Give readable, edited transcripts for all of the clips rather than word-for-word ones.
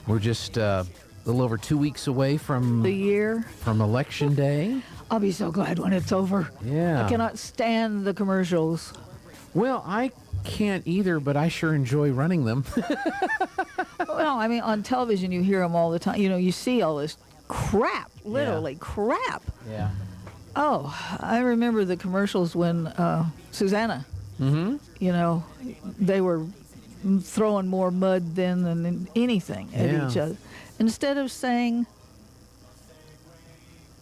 We're just a little over 2 weeks away from The year. from Election Day. I'll be so glad when it's over. Yeah. I cannot stand the commercials. Well, I can't either, but I sure enjoy running them. Well, I mean, on television you hear them all the time. You know, you see all this crap, literally crap. Yeah. Oh, I remember the commercials when Susanna, you know, they were throwing more mud then than anything at each other. Instead of saying,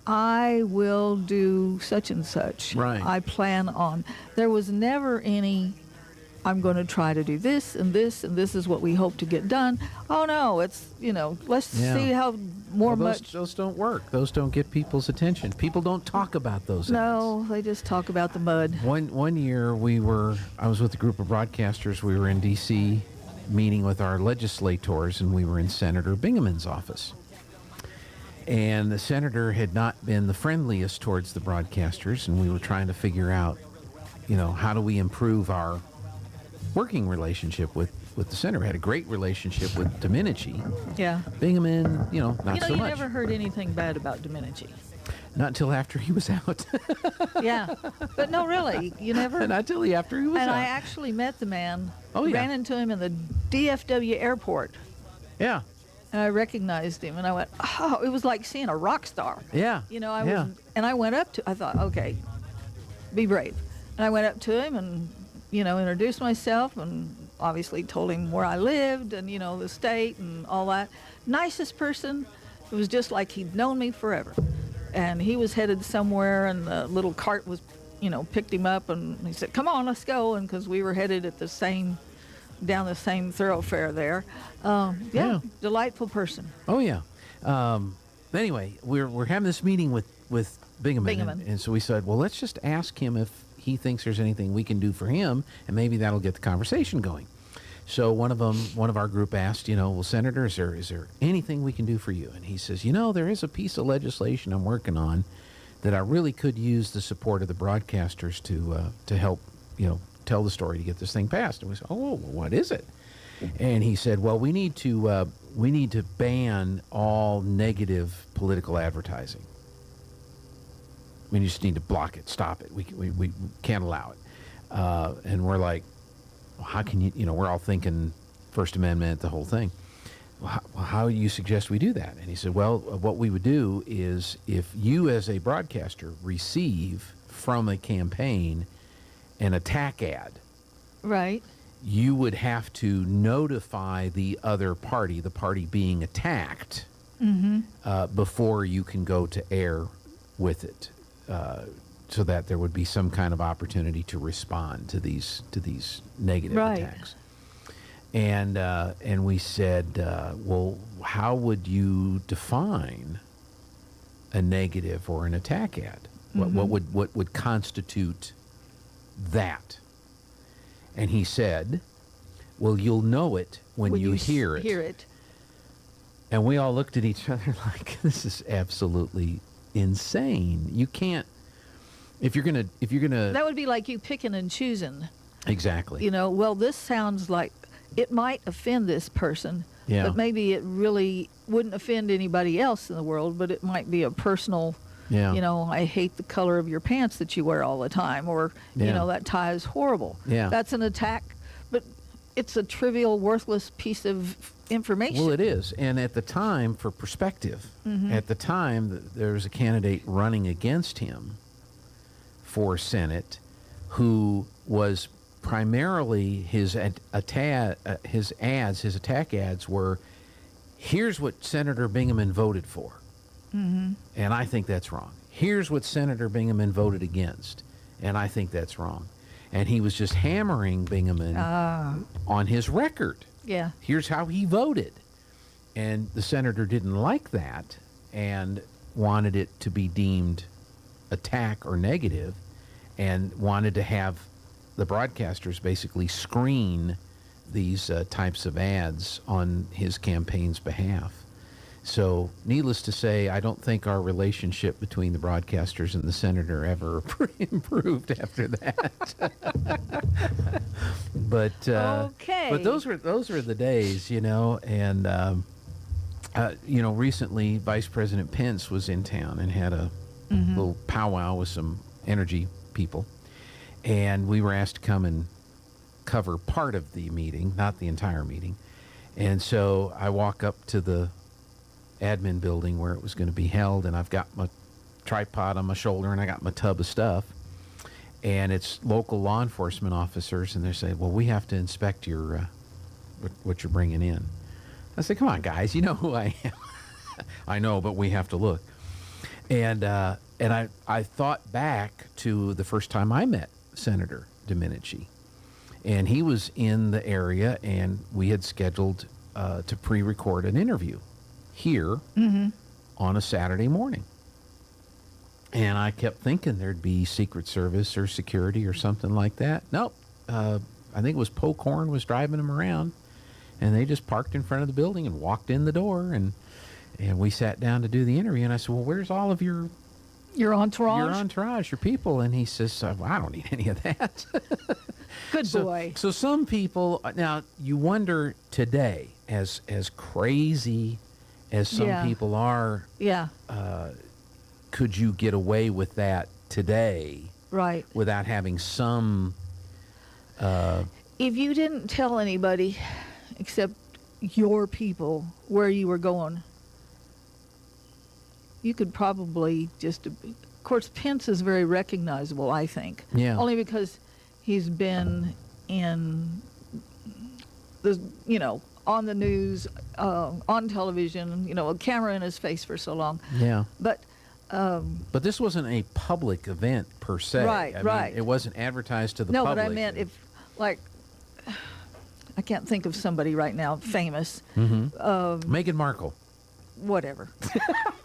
I will do such and such. Right. I plan on. There was never any, I'm going to try to do this, and this is what we hope to get done. Oh, no, it's, you know, let's see how those don't work. Those don't get people's attention. People don't talk about those No, they just talk about the mud. One year I was with a group of broadcasters. We were in D.C. meeting with our legislators, and we were in Senator Bingham's office. And the senator had not been the friendliest towards the broadcasters, and we were trying to figure out, you know, how do we improve our working relationship with the senator. We had a great relationship with Domenici. Yeah. Bingham, you know, not so you much. never heard anything bad about Domenici. Not until after he was out. Yeah. But no, really, you never. Not until after he was out. And I actually met the man. Oh, yeah. Ran into him in the DFW airport. Yeah. And I recognized him, and I went, oh, it was like seeing a rock star. Yeah. You know, I went up to, I thought, okay, be brave. And I went up to him and, you know, introduced myself and obviously told him where I lived and, you know, the state and all that. Nicest person. It was just like he'd known me forever. And he was headed somewhere, and the little cart was, you know, picked him up, and he said, come on, let's go. And because we were headed at down the same thoroughfare there. Delightful person. Oh, yeah. Anyway, we're having this meeting with Bingham. And so we said, well, let's just ask him if he thinks there's anything we can do for him, and maybe that'll get the conversation going. So one of our group asked, you know, well, Senator, is there anything we can do for you? And he says, you know, there is a piece of legislation I'm working on that I really could use the support of the broadcasters to help, you know, tell the story to get this thing passed. And we said, oh, well, what is it? And he said, well, we need to ban all negative political advertising. We just need to block it, stop it. We can't allow it. And we're like, well, how can you know, we're all thinking First Amendment, the whole thing. Well, how do you suggest we do that? And he said, well, what we would do is if you as a broadcaster receive from a campaign an attack ad, right, you would have to notify the other party, the party being attacked, before you can go to air with it, so that there would be some kind of opportunity to respond to these negative attacks. And we said, well, how would you define a negative or an attack ad? What would constitute that? And he said, well, you'll know it when you hear it. And we all looked at each other like, this is absolutely insane. You can't, if you're gonna that would be like you picking and choosing. Exactly. You know, well, this sounds like it might offend this person, but maybe it really wouldn't offend anybody else in the world, but it might be a personal, you know, I hate the color of your pants that you wear all the time, or, you know, that tie is horrible. Yeah. That's an attack, but it's a trivial, worthless piece of information. Well, it is. And at the time, for perspective, at the time, there was a candidate running against him for Senate who was primarily his attack ads were, here's what Senator Bingham voted for. And I think that's wrong. Here's what Senator Bingham voted against, and I think that's wrong. And he was just hammering Bingham on his record. Yeah. Here's how he voted. And the senator didn't like that and wanted it to be deemed attack or negative, and wanted to have the broadcasters basically screen these types of ads on his campaign's behalf. So, needless to say, I don't think our relationship between the broadcasters and the senator ever improved after that. But okay. But those were the days, you know, and Recently Vice President Pence was in town and had a little powwow with some energy people. And we were asked to come and cover part of the meeting, not the entire meeting. And so I walk up to the admin building where it was going to be held, and I've got my tripod on my shoulder, and I got my tub of stuff. And it's local law enforcement officers, and they say, well, we have to inspect your what you're bringing in. I say, come on, guys, you know who I am. I know, but we have to look. And I thought back to the first time I met Senator Domenici. And he was in the area, and we had scheduled to pre-record an interview here on a Saturday morning. And I kept thinking there'd be Secret Service or security or something like that. Nope. I think it was Pocorn was driving them around, and they just parked in front of the building and walked in the door, and we sat down to do the interview. And I said, well, where's all of your entourage, your people? And he says, well, I don't need any of that. Good boy. So some people, now you wonder today, as crazy as some people are, could you get away with that today? Right. Without having some... if you didn't tell anybody except your people where you were going, you could probably just... Of course, Pence is very recognizable, I think. Yeah. Only because he's been in the, on the news, on television, a camera in his face for so long. Yeah. But this wasn't a public event per se. Right, I mean, it wasn't advertised to the public. No, but I meant if, like, I can't think of somebody right now famous. Meghan Markle. Whatever.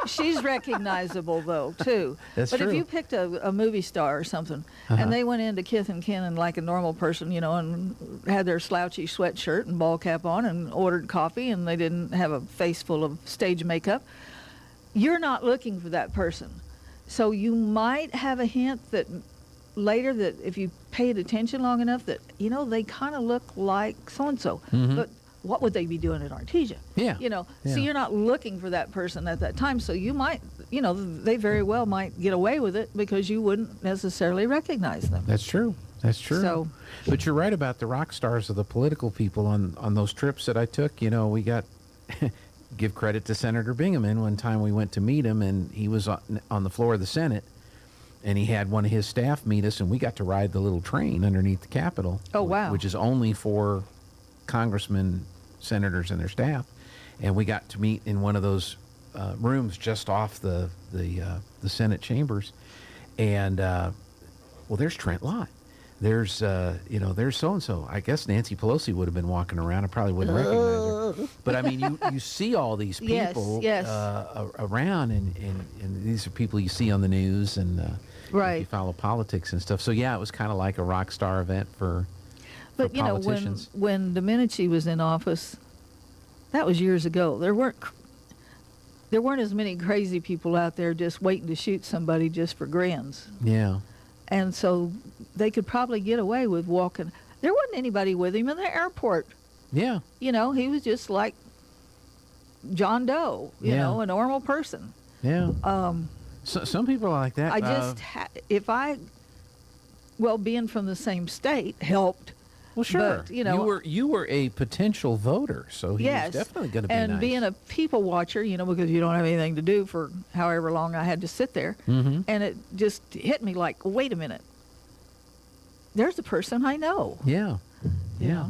She's recognizable, though, too. That's but true. if you picked a movie star or something, and they went into Kith and Kin like a normal person, and had their slouchy sweatshirt and ball cap on and ordered coffee, and they didn't have a face full of stage makeup, you're not looking for that person. So you might have a hint that later that if you paid attention long enough that, they kind of look like so-and-so. But what would they be doing at Artesia? Yeah. So you're not looking for that person at that time. So you might, they very well might get away with it because you wouldn't necessarily recognize them. That's true. That's true. So, but you're right about the rock stars of the political people on those trips that I took. We got... give credit to Senator Bingaman. One time we went to meet him, and he was on the floor of the Senate, and he had one of his staff meet us, and we got to ride the little train underneath the Capitol. Oh, wow. Which is only for congressmen, senators, and their staff. And we got to meet in one of those rooms just off the Senate chambers. And, there's Trent Lott. There's, there's so-and-so. I guess Nancy Pelosi would have been walking around. I probably wouldn't recognize her. But, I mean, you see all these people around, and these are people you see on the news, and you follow politics and stuff. So, yeah, it was kind of like a rock star event for politicians. When Domenici was in office, that was years ago. There weren't as many crazy people out there just waiting to shoot somebody just for grins. Yeah. And so they could probably get away with walking. There wasn't anybody with him in the airport. Yeah. He was just like John Doe, a normal person. Yeah. So, some people are like that. I just, being from the same state helped. Well, sure. But, you were a potential voter, so he was definitely going to be and nice. Being a people watcher, because you don't have anything to do for however long I had to sit there, and it just hit me like, wait a minute, there's a person I know. Yeah.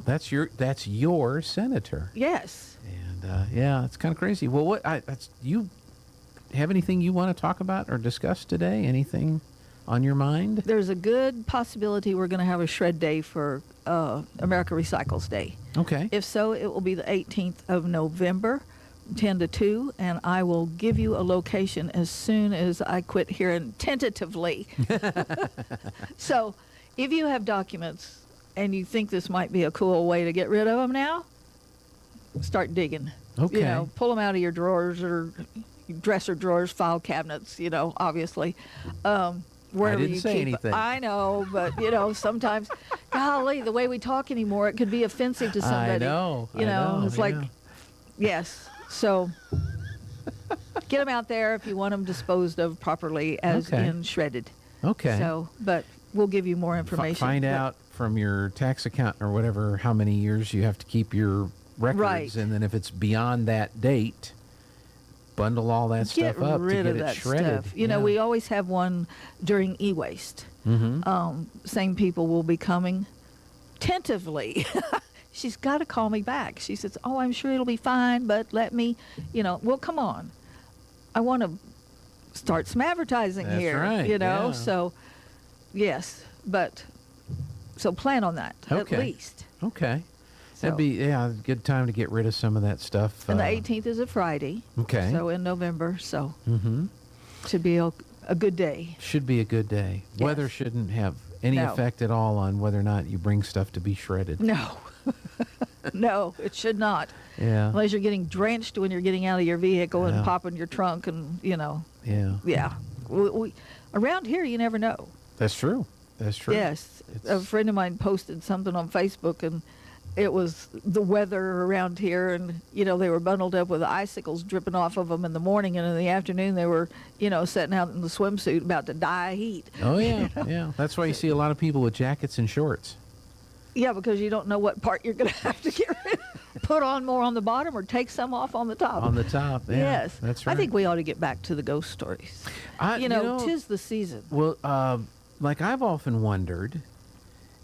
That's your senator. Yes. And it's kind of crazy. Well, you have anything you want to talk about or discuss today? Anything on your mind? There's a good possibility we're going to have a shred day for America Recycles Day. Okay. If so, it will be the 18th of November, 10 to 2, and I will give you a location as soon as I quit hearing tentatively. So if you have documents and you think this might be a cool way to get rid of them now, start digging. Okay. Pull them out of your drawers or dresser drawers, file cabinets, obviously. Wherever I didn't you say keep anything. I know, but sometimes, golly, the way we talk anymore, it could be offensive to somebody. I know. It's like, yes. So get them out there if you want them disposed of properly, as in shredded. Okay. So, but we'll give you more information. Find out from your tax accountant or whatever how many years you have to keep your records, right. And then if it's beyond that date, bundle all that stuff up to get it shredded. Stuff. You know, we always have one during e-waste. Mm-hmm. Same people will be coming tentatively. She's got to call me back. She says, "Oh, I'm sure it'll be fine, but let me, well, come on. I want to start some advertising That's here, right. So, yes, but so plan on that at least. Okay. So, That'd be a good time to get rid of some of that stuff. And the 18th is a Friday. Okay. So in November, so should be a good day. Should be a good day. Yes. Weather shouldn't have any effect at all on whether or not you bring stuff to be shredded. No. No, it should not. Yeah. Unless you're getting drenched when you're getting out of your vehicle and popping your trunk and, Yeah. Yeah. We, around here, you never know. That's true. That's true. Yes. A friend of mine posted something on Facebook, and it was the weather around here, and, they were bundled up with icicles dripping off of them in the morning, and in the afternoon they were, sitting out in the swimsuit about to die of heat. Oh, yeah. Yeah. That's why you see a lot of people with jackets and shorts. Yeah, because you don't know what part you're going to have to get rid of. Put on more on the bottom or take some off on the top. On the top, yeah. Yes. That's right. I think we ought to get back to the ghost stories. 'Tis the season. Well, like I've often wondered,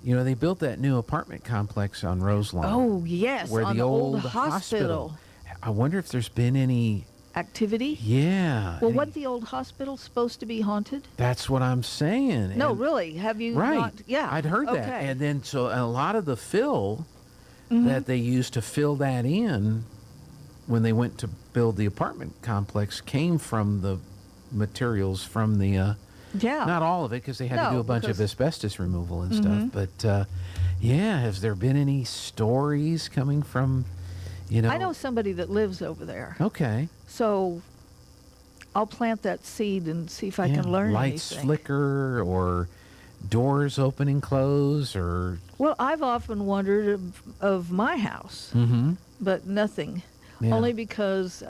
they built that new apartment complex on Roselawn. Oh, yes, where on the old hospital. I wonder if there's been any activity. Yeah. Well, wasn't the old hospital supposed to be haunted? That's what I'm saying. No, really. Have you right. not? Yeah. I'd heard that. And then so a lot of the fill that they used to fill that in when they went to build the apartment complex came from the materials from the not all of it, because they had to do a bunch of asbestos removal and stuff. But has there been any stories coming from, I know somebody that lives over there. Okay. So I'll plant that seed and see if I can learn lights anything. Flicker or doors open and close or... Well, I've often wondered of my house, but nothing. Yeah. Only because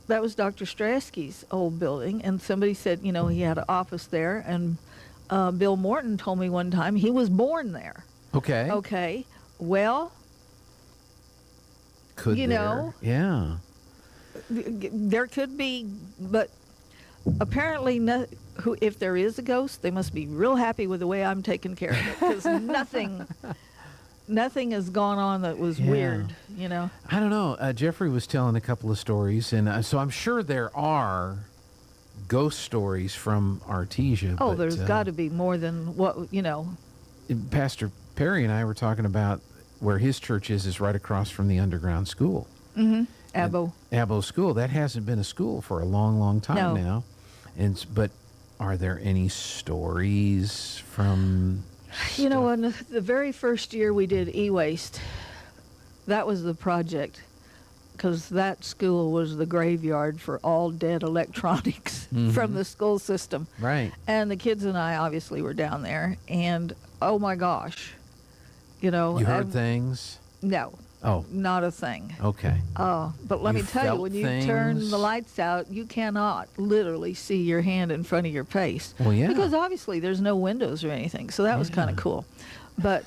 that was Dr. Strasky's old building, and somebody said, he had an office there, and Bill Morton told me one time he was born there. Okay. Okay. Well... Could there? Yeah. There could be, but apparently, if there is a ghost, they must be real happy with the way I'm taking care of it, because nothing has gone on that was weird, I don't know. Jeffrey was telling a couple of stories, and so I'm sure there are ghost stories from Artesia. Oh, but, there's got to be more than what, Pastor Perry and I were talking about where his church is right across from the underground school. Abbo School. That hasn't been a school for a long, long time now. But are there any stories from... in the very first year we did e-waste, that was the project, because that school was the graveyard for all dead electronics from the school system. Right. And the kids and I obviously were down there, and oh my gosh, You heard things? No. Oh. Not a thing. Okay. But let me tell you, when you turn the lights out, you cannot literally see your hand in front of your face. Well, yeah. Because obviously there's no windows or anything, so that was kind of cool. But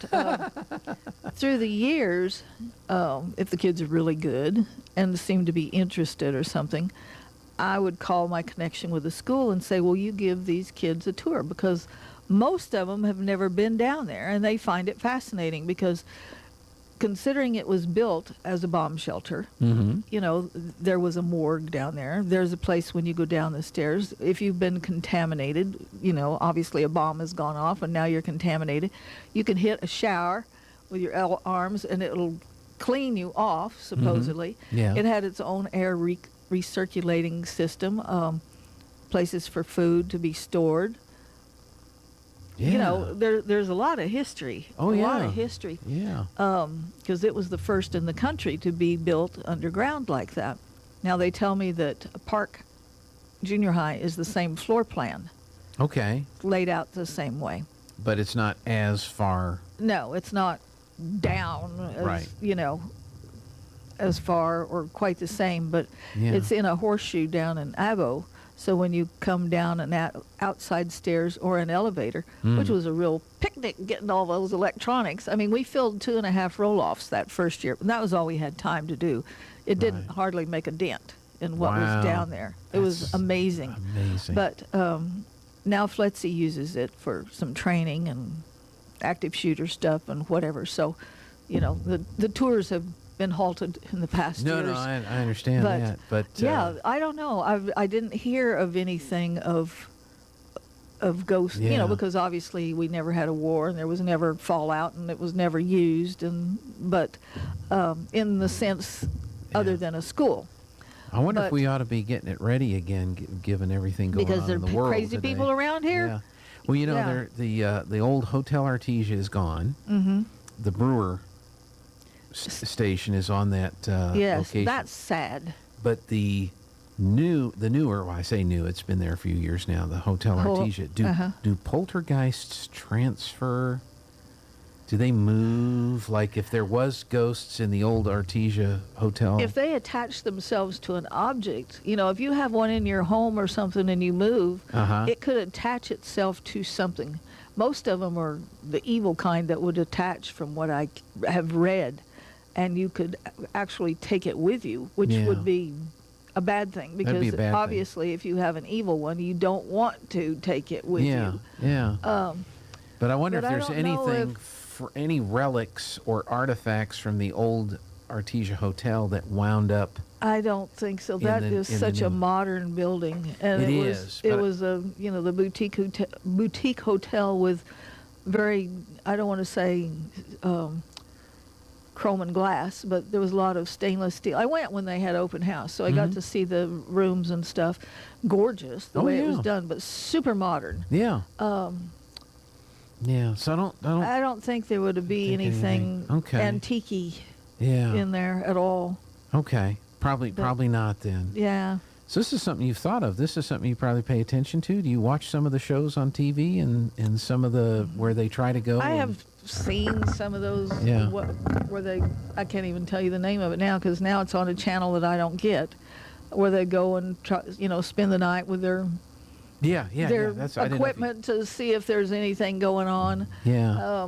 through the years, if the kids are really good and seem to be interested or something, I would call my connection with the school and say, well, you give these kids a tour, because most of them have never been down there, and they find it fascinating because considering it was built as a bomb shelter, there was a morgue down there. There's a place when you go down the stairs, if you've been contaminated, obviously a bomb has gone off and now you're contaminated, you can hit a shower with your arms and it'll clean you off, supposedly. Yeah. It had its own air recirculating system, places for food to be stored. Yeah. There's a lot of history. Oh, a yeah. lot of history. Yeah. Because it was the first in the country to be built underground like that. Now, they tell me that Park Junior High is the same floor plan. Okay. Laid out the same way. But it's not as far. No, it's not down as, right. as far or quite the same, but Yeah. it's in a horseshoe down in Abo. So when you come down an outside stairs or an elevator, which was a real picnic getting all those electronics. I mean, we filled 2.5 roll-offs that first year, and that was all we had time to do. It didn't Right. hardly make a dent in what Wow. was down there. It was That's amazing. Amazing. But now FLETC uses it for some training and active shooter stuff and whatever. So, you know, the tours have been halted in the past no, years. no, I understand But, that. But yeah, I don't know. I didn't hear of anything of ghosts, you Yeah. know, because obviously we never had a war and there was never fallout and it was never used. But in the sense other Yeah. than a school. I wonder if but- we ought to be getting it ready again, given everything going Because on there in are the world crazy today. people around here? Yeah. Well, you know, Yeah. the old Hotel Artesia is gone. Mm-hmm. The Brewer station is on that Yes, location. that's sad. But the newer, well, I say new, it's been there a few years now, the Hotel Artesia. Do poltergeists transfer? Do they move? Like if there was ghosts in the old Artesia Hotel? If they attach themselves to an object, you know, if you have one in your home or something and you move, it could attach itself to something. Most of them are the evil kind that would attach, from what I have read, and you could actually take it with you, which Yeah. would be a bad thing, That'd be because a bad thing. obviously if you have an evil one, you don't want to take it with yeah, you. yeah. But I wonder but if I there's don't know anything, if- for any relics or artifacts from the old Artesia Hotel that wound up. I don't think so. That is in the such a new- modern building, and It it is, was but- a the boutique hotel with very, I don't want to say chrome and glass, but there was a lot of stainless steel. I went when they had open house, so I got to see the rooms and stuff. Gorgeous the way it was yeah. done, but super modern. Yeah. Yeah. So I don't think there would be think anything Okay. antique Yeah. in there at all. Okay. Probably not then. Yeah. So this is something you've thought of. This is something you probably pay attention to. Do you watch some of the shows on TV and some of the where they try to go? I and- have seen some of those Yeah. where they, I can't even tell you the name of it now, because now it's on a channel that I don't get, where they go and try, spend the night with their Yeah. That's I didn't know if you- equipment to see if there's anything going on. Yeah.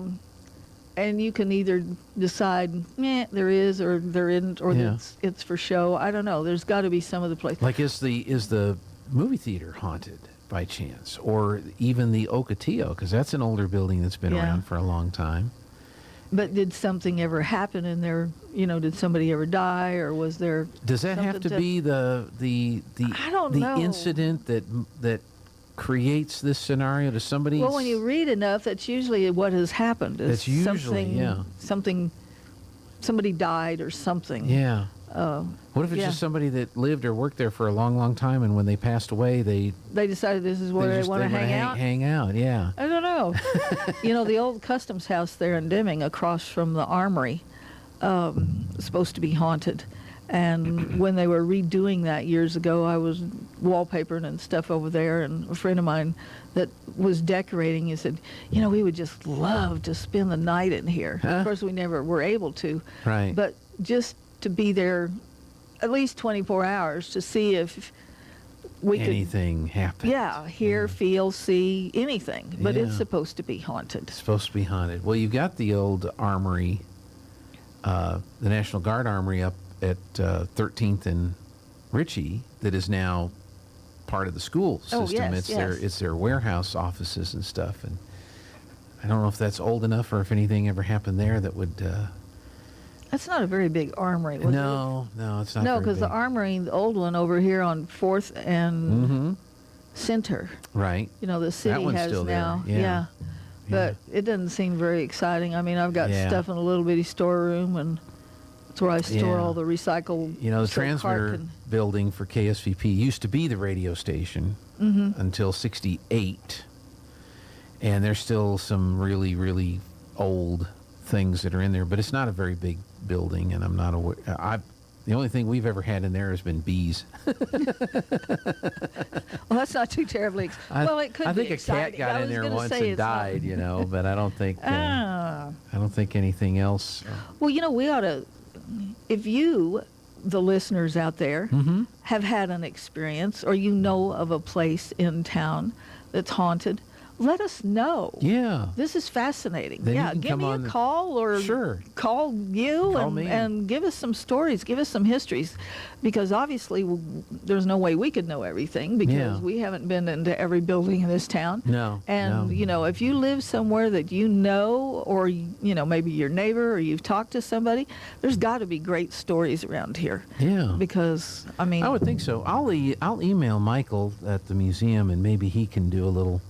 And you can either decide, there is, or there isn't, or Yeah. it's for show. I don't know. There's got to be some of the place. Like is the movie theater haunted by chance, or even the Ocotillo, because that's an older building that's been Yeah. around for a long time. But did something ever happen in there? Did somebody ever die, or was there? Does that have something to be the I don't the know. incident that creates this scenario? Does somebody? Well, when you read enough, that's usually what has happened. Is That's usually, something, yeah. somebody died or something. Yeah. What if it's yeah. just somebody that lived or worked there for a long, long time, and when they passed away, they Decided this is where they want to wanna hang out. Hang out, yeah. I don't know. The old customs house there in Deming, across from the armory, is supposed to be haunted. And when they were redoing that years ago, I was wallpapering and stuff over there, and a friend of mine that was decorating, he said, we would just love to spend the night in here. Huh? Of course, we never were able to. Right. But just to be there at least 24 hours to see if we Anything happened. could, hear, feel, see, anything. But it's Yeah. supposed to be haunted. It's supposed to be haunted. Well, you've got the old armory, the National Guard Armory up at 13th and Ritchie, that is now part of the school system. Oh, yes, It's their warehouse offices and stuff. And I don't know if that's old enough, or if anything ever happened there that would. That's not a very big armory, was it? No, it's not. No, very because the big. armory, the old one over here on 4th and Center, Right. the city one's has still there, now. yeah. But it doesn't seem very exciting. I mean, I've got Yeah. stuff in a little bitty storeroom, and that's where I store Yeah. all the recycled The silk transmitter carton. building for KSVP used to be the radio station until '68, and there's still some really, really old things that are in there, but it's not a very big building, and I'm not aware. The only thing we've ever had in there has been bees. Well, that's not too terribly. Well, it could be I think a cat exciting. got I in was there gonna once say and it's not- died, but I don't think Ah. I don't think anything else. Well, we ought to. if you, the listeners out there, have had an experience or you know of a place in town that's haunted, let us know. Yeah. This is fascinating. Then you yeah, can give come me on a call or Sure. call you Call me. and give us some stories, give us some histories, because obviously there's no way we could know everything because Yeah. we haven't been into every building in this town. No. And, no. you know, if you live somewhere that you know or, you know, maybe your neighbor or you've talked to somebody, there's got to be great stories around here. Yeah. Because, I mean... I would think so. I'll email Michael at the museum, and maybe he can do a little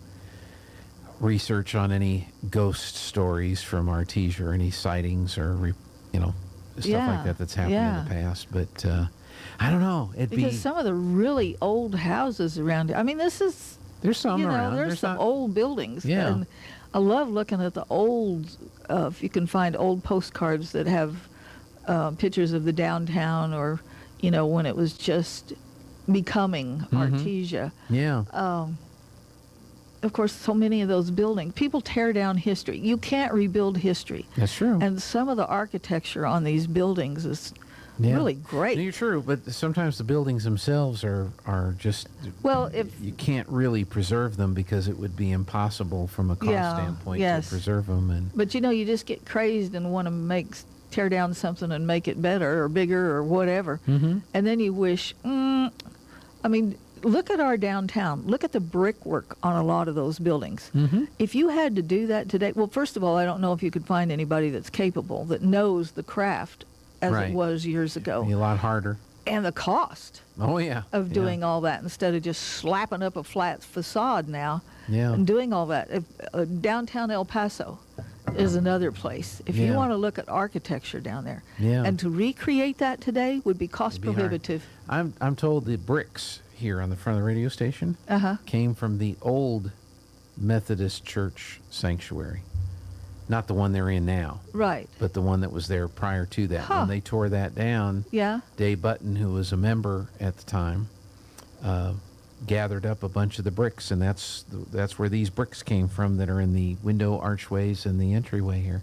research on any ghost stories from Artesia or any sightings or, you know, stuff like that that's happened in the past. But I don't know. Because some of the really old houses around here, I mean, this is... There's some around. There's some old buildings. Yeah. And I love looking at the old, if you can find old postcards that have pictures of the downtown or, you know, when it was just becoming Artesia. Yeah. Of course, so many of those buildings, people tear down history. You can't rebuild history. That's true. And some of the architecture on these buildings is really great. You're true, but sometimes the buildings themselves are just... Well, you can't really preserve them because it would be impossible from a cost standpoint to preserve them. But, you know, you just get crazed and want to tear down something and make it better or bigger or whatever. And then you wish, I mean... Look at our downtown. Look at the brickwork on a lot of those buildings. If you had to do that today, well, first of all, I don't know if you could find anybody that's capable, that knows the craft as it was years ago. It'd be a lot harder. And the cost of doing all that instead of just slapping up a flat facade now and doing all that. Downtown El Paso is another place. If you want to look at architecture down there, and to recreate that today would be cost prohibitive. I'm told the bricks here on the front of the radio station came from the old Methodist Church sanctuary. Not the one they're in now. Right. But the one that was there prior to that. When they tore that down, Dave Button, who was a member at the time, gathered up a bunch of the bricks, and that's where these bricks came from that are in the window archways and the entryway here.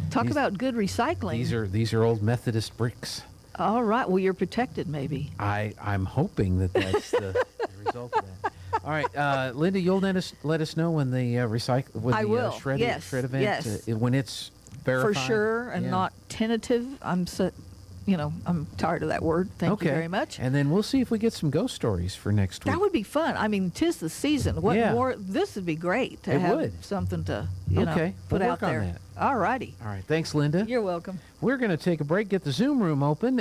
Talk about good recycling. These are old Methodist bricks. All right. Well, you're protected, maybe. I'm hoping that's the result of that. All right, Linda, you'll let us know when the shred event when it's verified. For sure, and not tentative. I'm tired of that word. Thank you very much. And then we'll see if we get some ghost stories for next week. That would be fun. I mean, 'tis the season. What more? This would be great to have something to put out there. On that. All righty. All right. Thanks, Linda. You're welcome. We're going to take a break, get the Zoom room open,